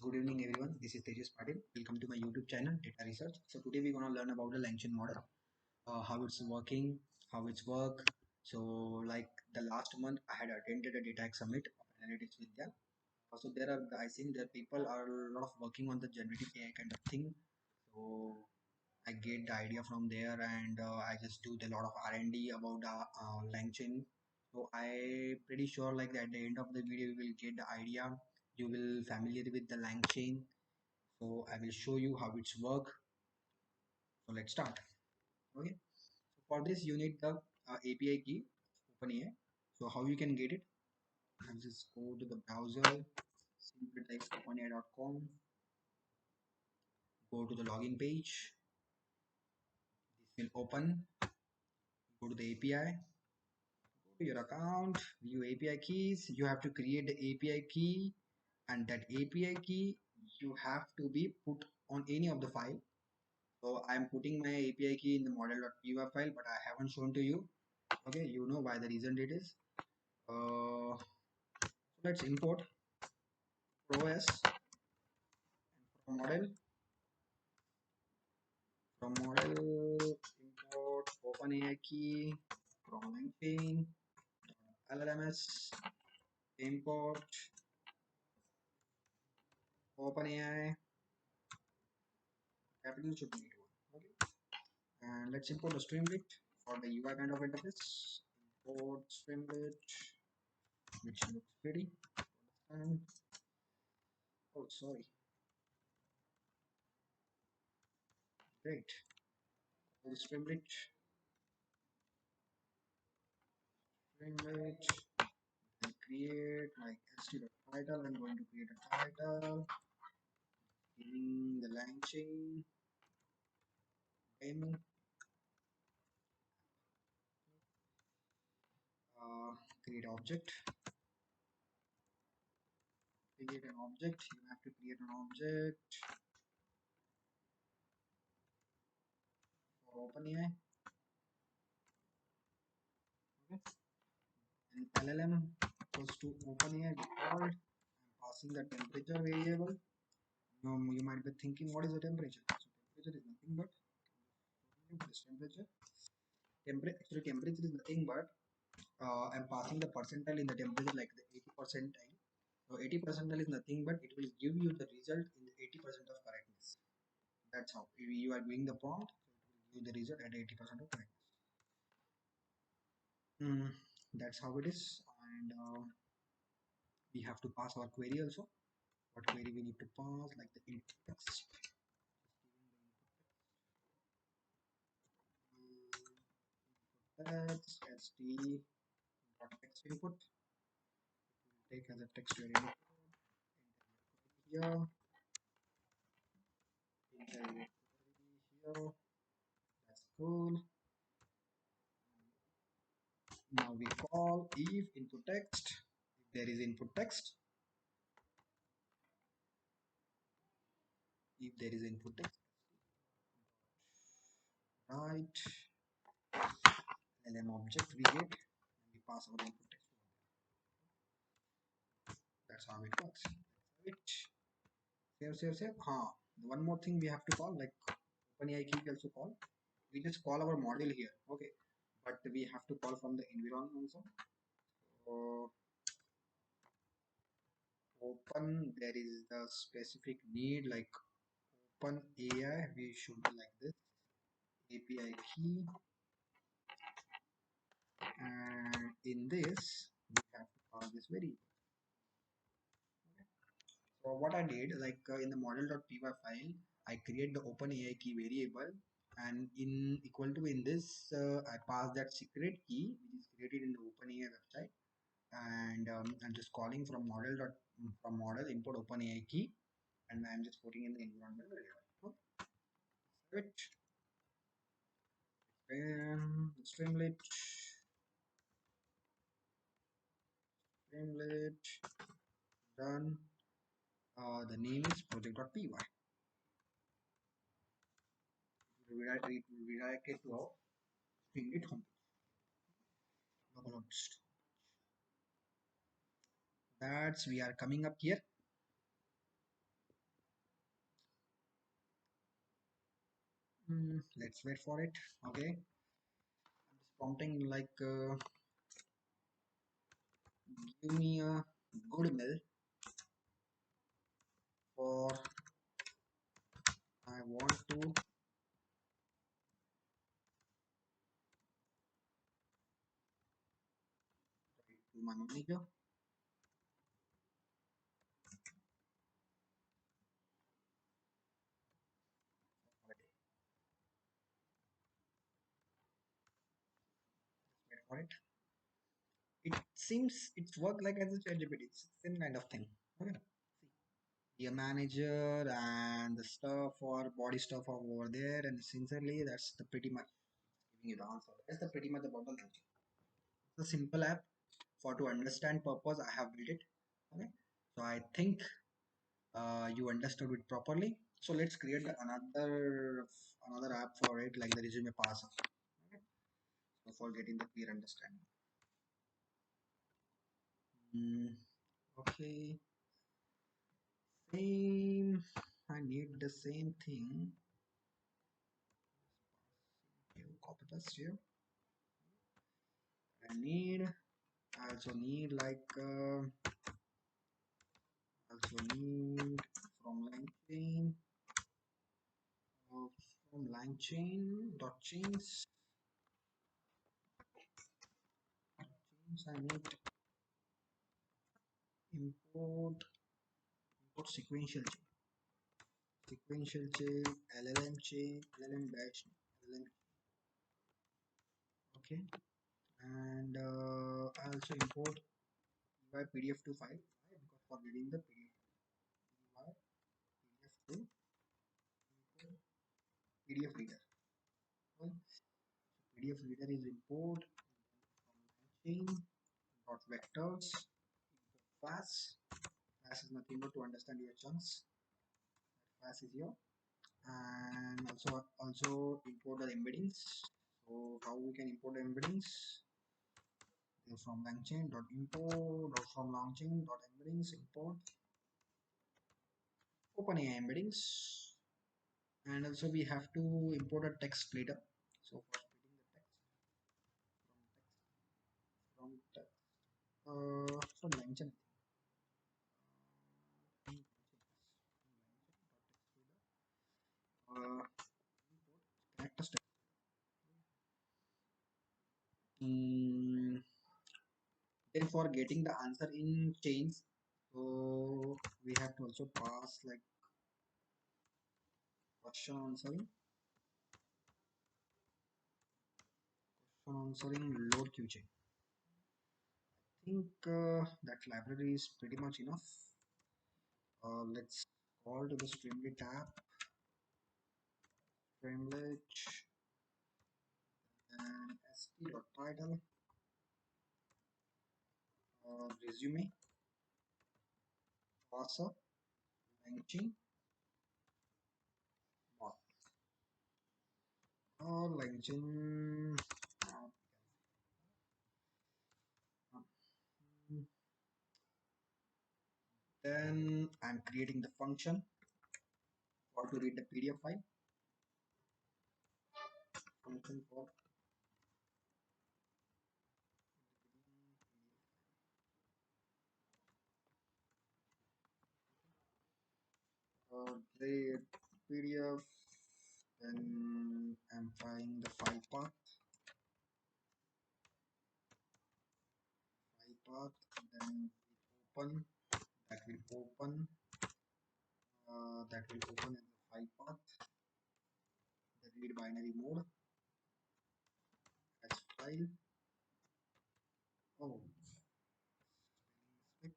good evening everyone. This is Tejas Patil. Welcome to my YouTube channel, Data Research. So today we're gonna learn about the Langchain model, how it's working, how it's work. So like the last month, I had attended a Data Summit of Analytics Vidya. So there are, I think that people are a lot of working on the generative AI kind of thing. So I get the idea from there, and I just do a lot of R&D about Langchain. So I pretty sure like at the end of the video you will get the idea. You will familiar with the Langchain. So I will show you how it's work. So let's start. Okay. So for this you need the API key, OpenAI. So how you can get it? I'll just go to the browser, simply type openai.com, go to the login page. This will open. Go to the API. To your account, view API keys. You have to create the API key, and that API key you have to be put on any of the file. So I am putting my API key in the model.py file, but I haven't shown to you. Okay, you know why the reason it is. So let's import ProS from model import OpenAI key from Langchain LLMS import OpenAI capital should be one. Okay, and let's import the streamlit for the UI kind of interface. Import streamlit, which looks pretty. And oh, sorry, great. The streamlit, and create like title. I'm going to create a title, giving the Langchain name. Create object. Create an object. You have to create an object for OpenAI. Okay. And LLM goes to OpenAI default. I'm passing the temperature variable. You might be thinking, what is the temperature? So temperature is nothing but this temperature. Actually, temperature is nothing but I'm passing the percentile in the temperature like the 80 percentile. So 80 percentile is nothing but it will give you the result in the 80% of correctness. That's how you are doing the prompt. So it will give you the result at 80% of correctness. That's how it is, and we have to pass our query also. What query we need to pass, like the input text. Text st text input. Take as a text variable here. Here. That's cool. Now we call if input text. If there is input text, if there is input text, right? LLM object we get, and we pass our input text. That's how it works. Save. One more thing we have to call, like OpenAI key we also call. We just call our model here, okay? But we have to call from the environment also. So open, there is the specific need like OpenAI. We should be like this API key, and in this we have to call this variable. So what I did, like in the model.py file, I create the OpenAI key variable, and in equal to in this, I pass that secret key which is created in the OpenAI website, and I'm just calling from model import OpenAI key, and I'm just putting in the environment variable. Switch and streamlit done. The name is project.py. It will redirect it to our streamlit homepage. That's we are coming up here. Let's wait for it. Okay, I'm just prompting like give me a good mail for I want to write to my manager. Wait for it. It seems it's work like as a ChatGPT. It's same kind of thing. Okay. See, your manager and the stuff or body stuff are over there, and sincerely, that's the pretty much giving you the answer. That's the pretty much about the language. It's a simple app for to understand purpose. I have built it. Okay. So I think you understood it properly. So let's create another app for it, like the resume parser. Okay. So for getting the clear understanding. Mm, okay. Same. I need the same thing. Copy paste here. I also need like also need from Langchain from Langchain dot chains. I need import sequential chain LLM dash LLM. Okay, and I also import by PDF to file. Why? Because for reading the PDF, PDF to PDF reader. Right? PDF reader is import from chain dot vectors class. Class is nothing but to understand your chunks. Class is here, and also import the embeddings. So how we can import the embeddings? From Langchain dot import or from Langchain dot embeddings import OpenAI embeddings, and also we have to import a text splitter. So for splitting the text from text from Langchain. Uh, character step. Mm, then for getting the answer in chains, so we have to also pass like question answering, load Q chain. I think that library is pretty much enough. Let's call to the Streamlit app, Streamlit and st.title, resume, parser, Langchain, mod, Langchain. Then I'm creating the function for to read the PDF file. Function for the PDF. Then I'm trying the file path. Then open. That will open. That will open in the file path. The read binary mode as file. Oh, spelling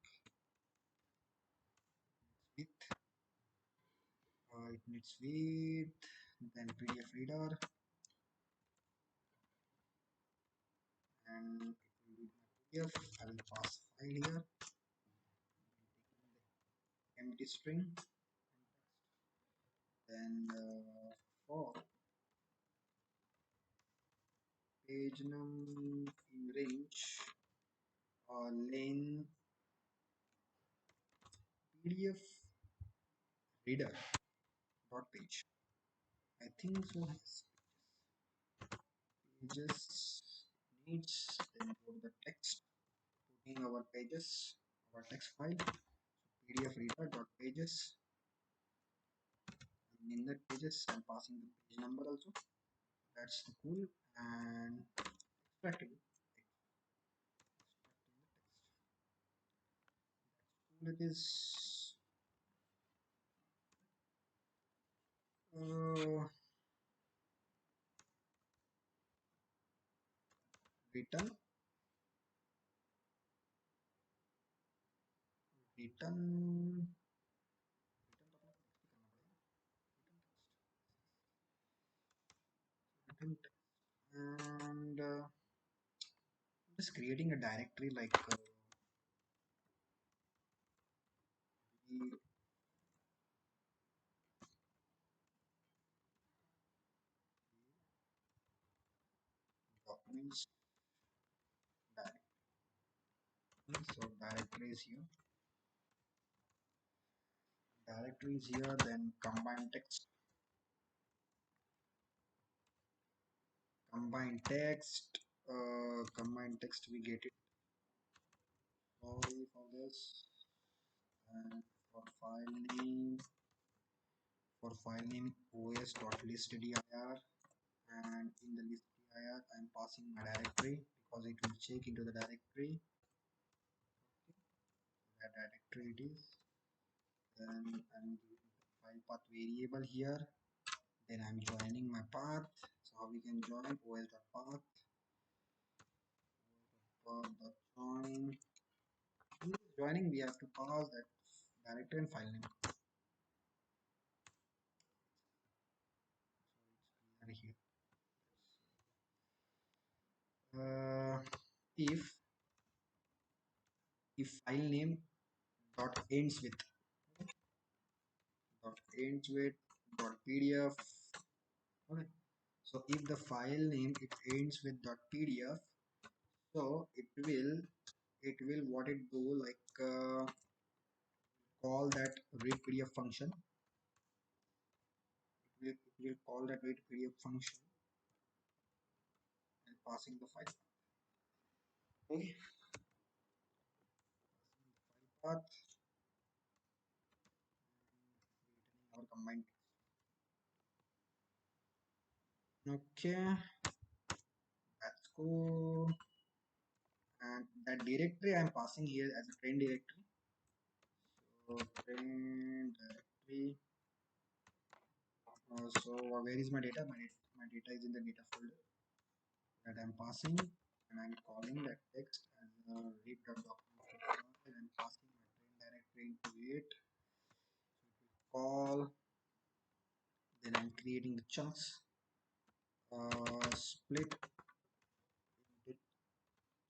mistake. It needs with then PDF reader, and it will read my PDF. I will pass file here, empty string, then for page num in range lane PDF reader dot page. I think so. Yes. Pages needs, then go to the text, putting our pages, our text file, PDF reader dot pages, and in that pages I'm passing the page number also. That's the cool, and extracting the text. It is uh, written written written text, and just creating a directory like the documents directory. So directories here, then combine text, we get it. Sorry for this. And for file name, os.listdir, and in the list dir I'm passing my directory because it will check into the directory. That directory it is. Then I'm giving the file path variable here. Then I'm joining my path. So how we can join os.path join. Joining, we have to pass that directory and file name. So it's clear here. If file name dot ends with pdf. Okay. So if the file name it ends with pdf, so it will what it do, like call that read pdf function. It will call that read pdf function and passing the file. Okay. File path, returning our combined. Okay, that's cool. And that directory I'm passing here as a train directory. So train directory. So where is my data? My data is in the data folder that I'm passing, and I'm calling that text as a read.document and I'm passing my train directory into it. So it will call. Then I'm creating the chunks. Split into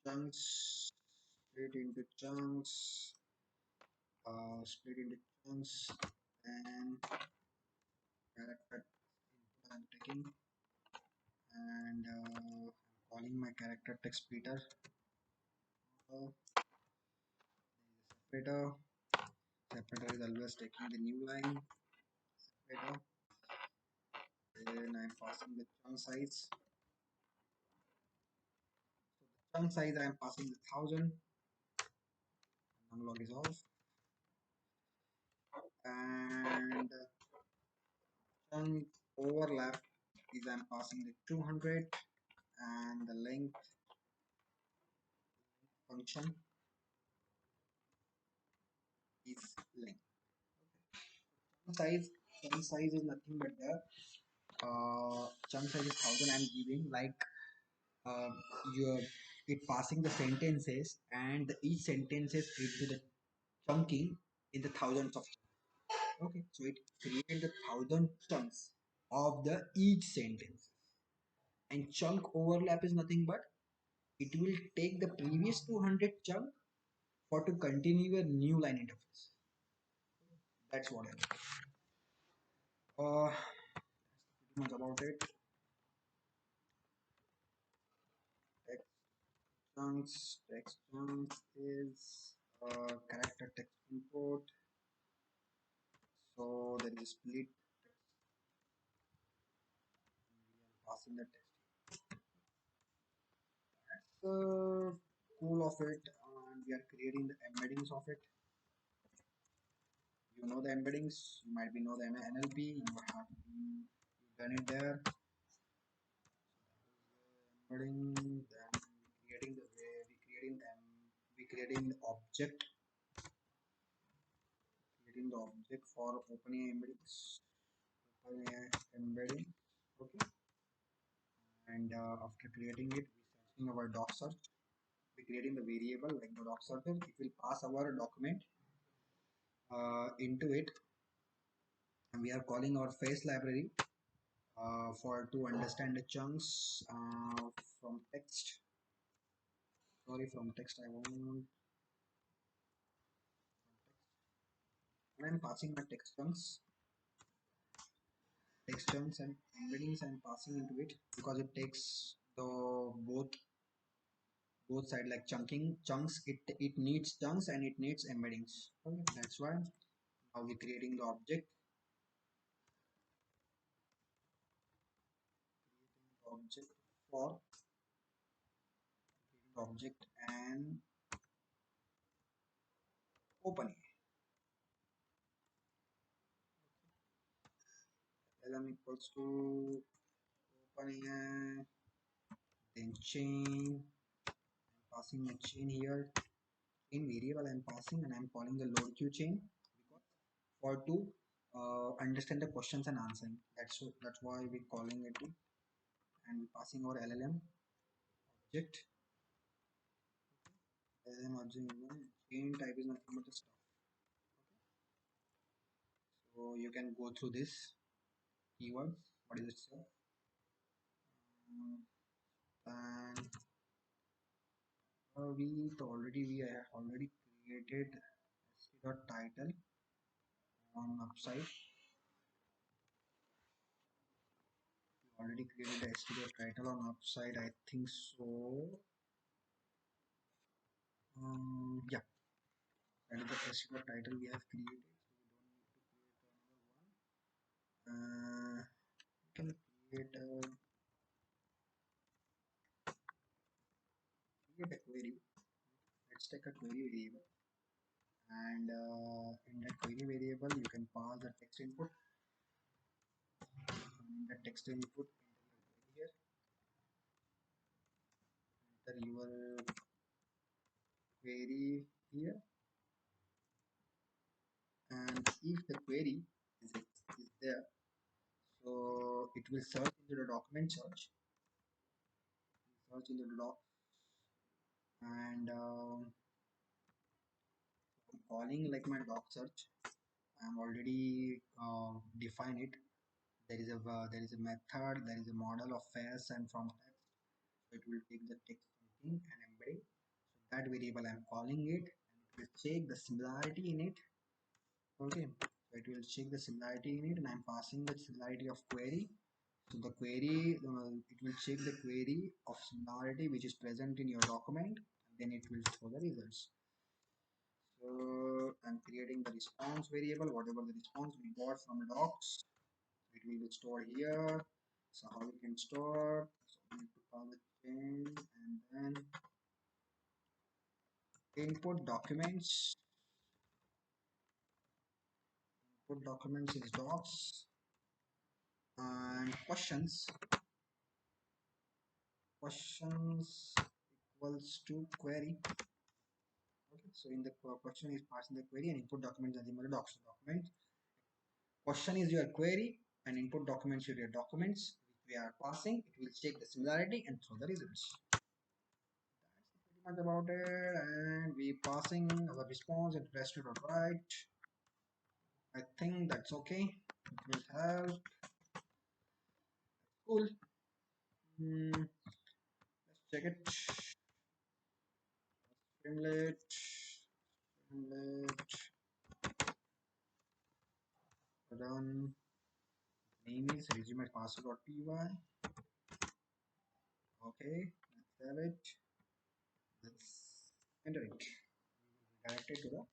chunks. Split into chunks. Split into chunks. And character input I'm taking, and I'm calling my character text splitter. Separator. Separator is always taking the new line. Separator. Then I'm passing the chunk size. So the chunk size I'm passing the 1000. Unlock is off. And chunk overlap is I'm passing the 200, and the length function is length. Size chunk size is nothing but the chunk size is 1000 I'm giving, like uh, your it passing the sentences, and each sentences into the chunking in the thousands of. Okay, so it created the 1000 chunks of the each sentence. And chunk overlap is nothing but it will take the previous 200 chunk for to continue a new line interface. That's what I know. Pretty much about it. Text chunks is character text import. So there is split passing the text. That's the cool of it, and we are creating the embeddings of it. You know the embeddings, you might be know the NLP, you have been done it there. Embedding, then creating the way, we creating the object, for OpenAI embeddings, OpenAI embedding, okay. And after creating it, we searching our doc search. We creating the variable like the doc search. It will pass our document into it, and we are calling our face library for to understand the chunks from text. Sorry, from text. I want from text. And I'm passing my text chunks and embeddings. I'm passing into it because it takes the both side like chunks. It needs chunks and it needs embeddings. Okay, that's why now we're creating the object for object and open it. LM equals to open here, then chain. I'm passing a chain here. Chain variable I'm passing, and I'm calling the load queue chain because for to understand the questions and answering. That's why we're calling it, and we're passing our LLM object. LLM object chain type is nothing but the stuff. Okay. So you can go through this keywords. What is it, sir? And we have already created title on upside. We already created the title on upside, I think so. Yeah, that is the title we have created, so we don't need to create another one. We can create a query. Let's take a query variable, and in that query variable you can pass the text input. In the text input, here enter your query here, and if the query is there, so it will search into the document search into the doc, and I'm calling like my doc search. I'm already define it. There is a method, there is a model of face and from text, so it will take the text chunking and embedding. So that variable I'm calling it, and it will check the similarity in it. Okay, so it will check the similarity in it, and I'm passing the similarity of query. So the query, it will check the query of similarity which is present in your document, and then it will show the results. So I'm creating the response variable, whatever the response we got from the docs, it will be stored here. So how we can store? So we need to call the chain, and then input documents. Input documents is docs, and questions equals to query. Okay, so in the question is passing the query, and input documents are the docs document. Question is your query, and input documents are your documents which we are passing. It will check the similarity and throw the results. That's pretty much about it, and we passing our response and tested or right. I think that's okay. It will help. Cool. Let's check it. Streamlit. Streamlit. Run. Name is resume parser.py. Okay, let's have it. Let's enter it. Directed to the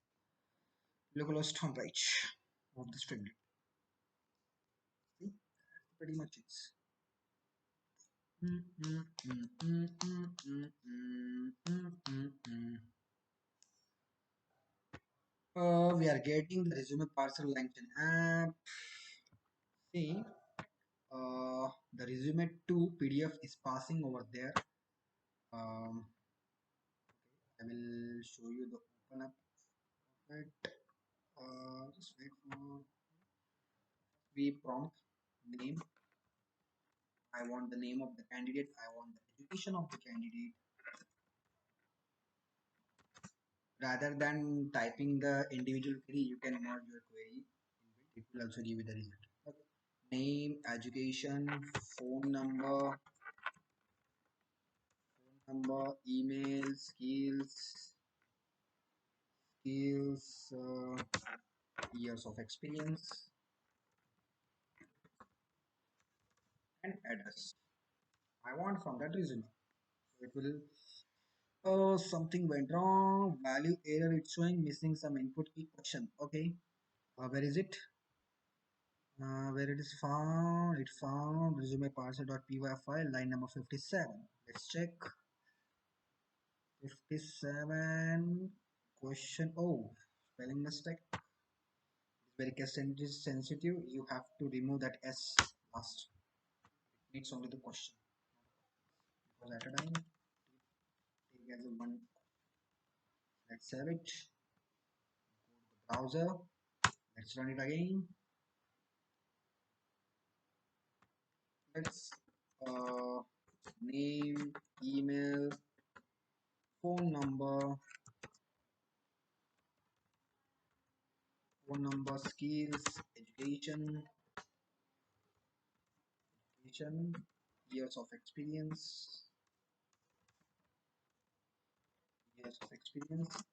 localhost homepage of the Streamlit. See, that's pretty much it. Mm, mm, mm, mm, mm, mm, mm, mm, mm, mm. We are getting the resume parcel Langchain app. See, the resume 2 PDF is passing over there. Um, I will show you the open up of it. Just wait for we prompt name. I want the name of the candidate. I want the education of the candidate. Rather than typing the individual query, you can merge your query. It will also give you the result. Okay. Name, education, phone number, email, skills, years of experience, and address. I want from that resume. So it will. Oh, something went wrong. Value error. It's showing missing some input key question. Okay. Where is it? Where it is found? It found resume parser.py file, line number 57. Let's check. 57 question. Oh, spelling mistake. It's very case sensitive. You have to remove that S last. It needs only the question. Because at a time, take as a one. Let's save it. Browser. Let's run it again. Let's name, email, phone number, skills, education, years of experience,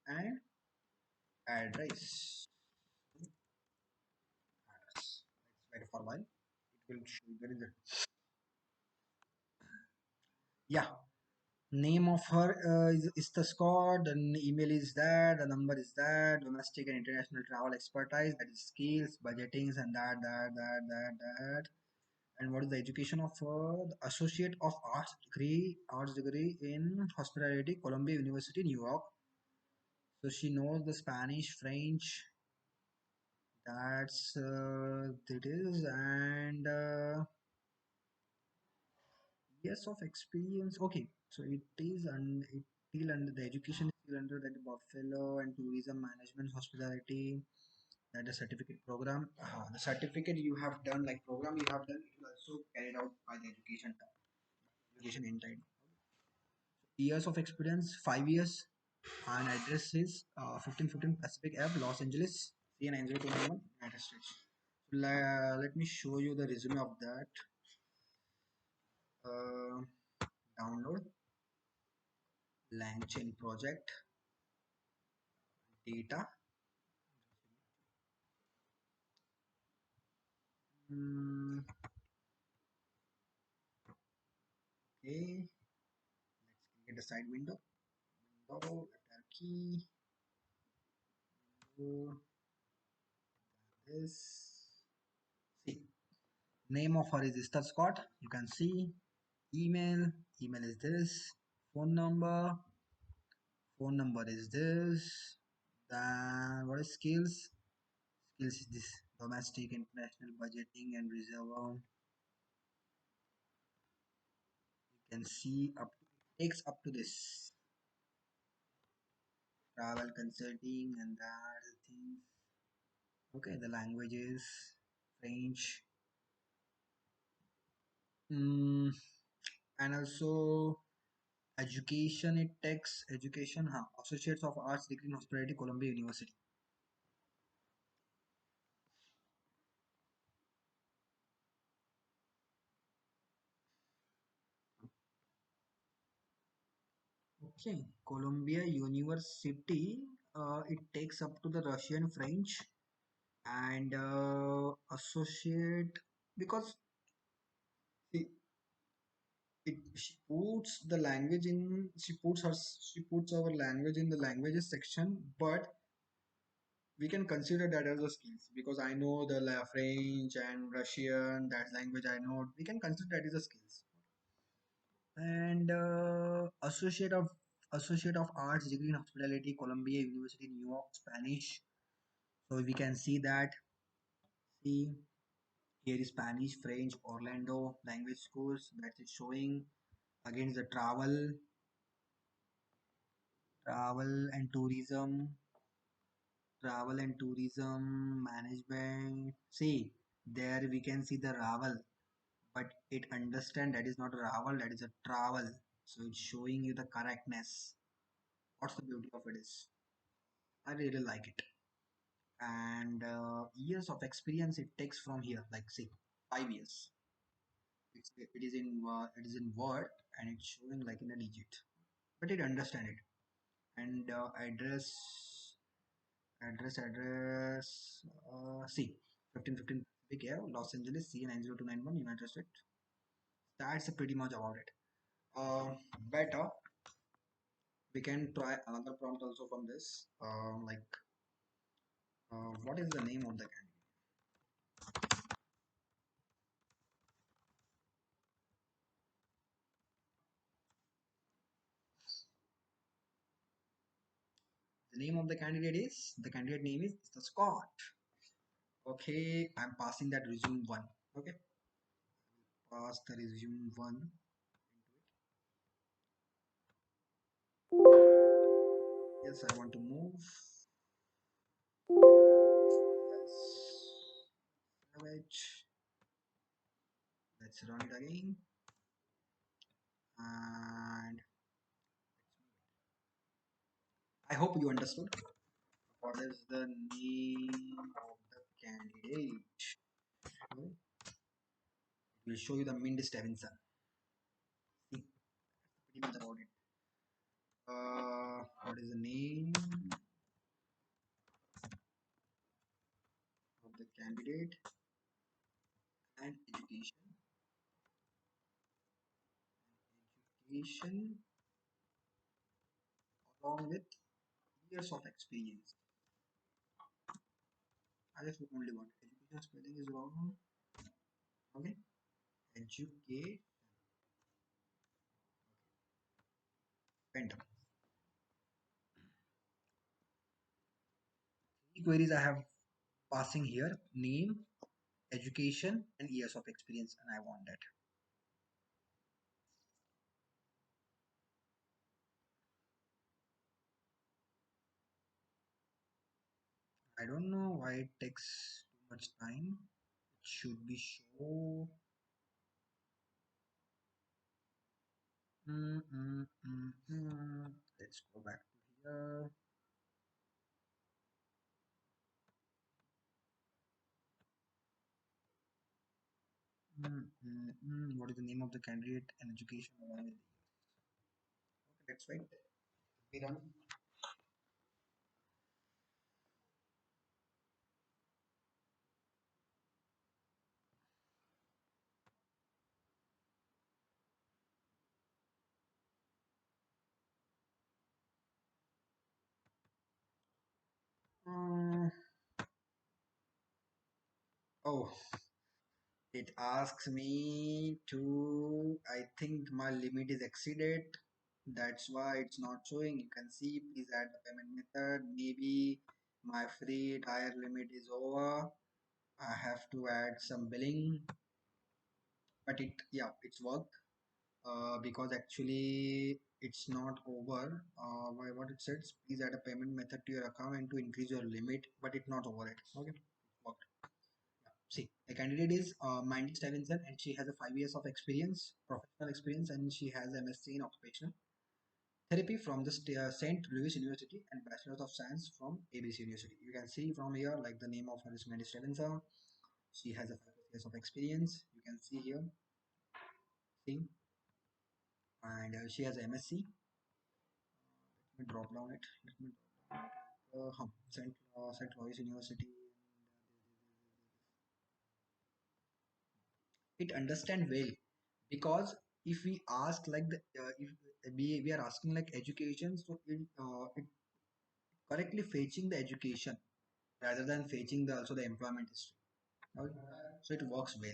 and address. Let's wait for a while. It will show the result. Yeah, name of her is the Scott, the email is that, the number is that, domestic and international travel expertise, that is skills, budgetings, and that. And what is the education of the Associate of Arts degree in Hospitality, Columbia University, New York. So she knows the Spanish, French. That's it is, and years of experience. Okay, so it is, and it still under the education is still under that Buffalo and Tourism Management Hospitality. That is certificate program. The certificate you have done, like program you have done, it will also carried out by the education inside. Years of experience 5 years, and address is 1515 Pacific Ave, Los Angeles, C9021, United States. Let me show you the resume of that. uh, Download Langchain project data. Okay, let's create a side window, enter key. This, see, name of her is Esther Scott, you can see. Email is this. Phone number is this. Then what is skills is this: domestic, international, budgeting, and reserve. You can see up to, it takes up to this travel consulting and that things. Okay, the languages French. mm, and also education, it takes education, Associates of Arts degree in Hospitality, Columbia University. Okay, Columbia University. It takes up to the Russian French and associate, because see, she puts the language in, she puts our language in the languages section, but we can consider that as a skills because I know the French and Russian, that language I know, we can consider that as a skills. And Associate of Arts degree in Hospitality, Columbia University, New York, Spanish. So we can see that. See here is Spanish, French, Orlando language schools. That is showing against the travel and tourism, travel and tourism management. See there we can see the travel, but it understand that is not a travel, that is a travel. So it's showing you the correctness. What's the beauty of it is? I really like it. And years of experience it takes from here, like say 5 years. It is in word and it's showing like in a digit, but it understand it. And address. See 1515 Pacific Ave, Los Angeles C 90291 United States. That's pretty much about it. Better we can try another prompt also from this. What is the name of the candidate? The name of the candidate name is the Scott. Okay, I'm passing that resume one. Okay, pass the resume one. Yes, I want to move. Yes, savage. Let's run it again. And I hope you understood. What is the name of the candidate? Okay, it will show you the Mindy Stevenson. See, pretty much about it. What is the name of the candidate and education along with years of experience. I just put only one. Education spelling is wrong. Okay. Educate. Enter. Three queries I have passing here: name, education, and years of experience, and I want that. I don't know why it takes too much time. It should be show. Let's go back to here. What is the name of the candidate and education along with the years? Okay, let's wait. We run. Uh, oh, it asks me to. I think my limit is exceeded. That's why it's not showing. You can see, please add the payment method. Maybe my free tire limit is over. I have to add some billing, but yeah, it's worked. Because actually it's not over. By what it says, please add a payment method to your account and to increase your limit, but it's not over it. Okay, worked. Yeah. See, the candidate is Mandy Stevenson, and she has a 5 years of experience, professional experience, and she has MSc in occupational therapy from the St. Louis University and Bachelor of Science from ABC University. You can see from here, like the name of her is Mandy Stevenson. She has a 5 years of experience. You can see here, see, and she has MSc. Let me drop down it. Let me drop down it. St. Louis University. It understand well because if we ask like the if we are asking like education, so it correctly fetching the education rather than fetching the also the employment history. Okay? So it works well.